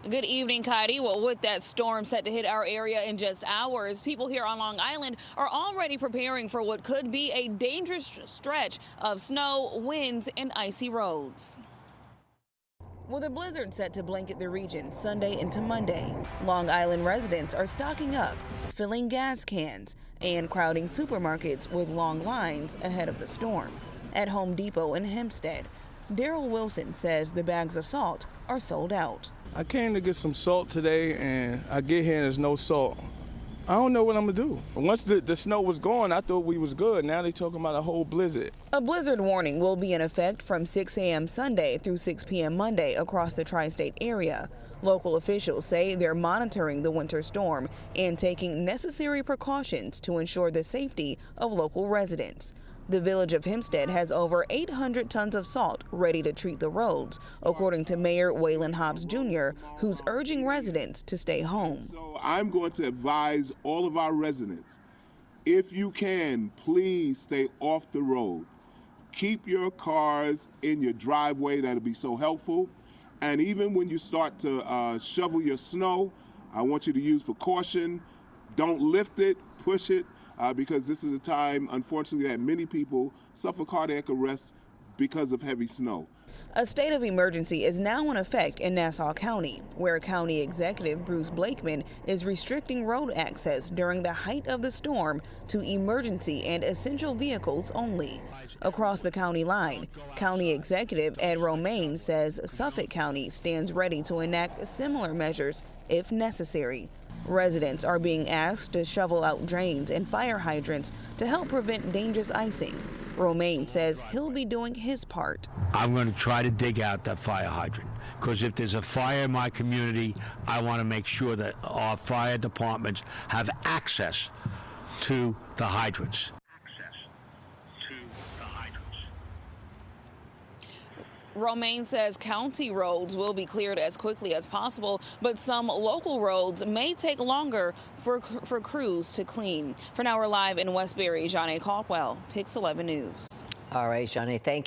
Good evening, Kaidi. Well, with that storm set to hit our area in just hours, people here on Long Island are already preparing for what could be a dangerous stretch of snow, winds, and icy roads. With a blizzard set to blanket the region Sunday into Monday, Long Island residents are stocking up, filling gas cans, and crowding supermarkets with long lines ahead of the storm. At Home Depot in Hempstead, Daryl Wilson says the bags of salt are sold out. I came to get some salt today, and I get here and there's no salt. I don't know what I'm gonna do. Once the snow was gone, I thought we was good. Now they talking about a whole blizzard. A blizzard warning will be in effect from 6 a.m. Sunday through 6 p.m. Monday across the tri-state area. Local officials say they're monitoring the winter storm and taking necessary precautions to ensure the safety of local residents. The village of Hempstead has over 800 tons of salt ready to treat the roads, according to Mayor Waylon Hobbs Jr., who's urging residents to stay home. So I'm going to advise all of our residents, if you can, please stay off the road. Keep your cars in your driveway. That'll be so helpful. And even when you start to shovel your snow, I want you to use precaution. Don't lift it, push it. Because this is a time, unfortunately, that many people suffer cardiac arrest because of heavy snow. A state of emergency is now in effect in Nassau County, where County Executive Bruce Blakeman is restricting road access during the height of the storm to emergency and essential vehicles only. Across the county line, County Executive Ed Romaine says Suffolk County stands ready to enact similar measures if necessary. Residents are being asked to shovel out drains and fire hydrants to help prevent dangerous icing. Romaine says he'll be doing his part. I'm going to try to dig out that fire hydrant, because if there's a fire in my community, I want to make sure that our fire departments have access to the hydrants. Romaine says county roads will be cleared as quickly as possible, but some local roads may take longer for crews to clean. For now, we're live in Westbury. Johnny Caldwell, Pix 11 News. All right, Johnny, thank you.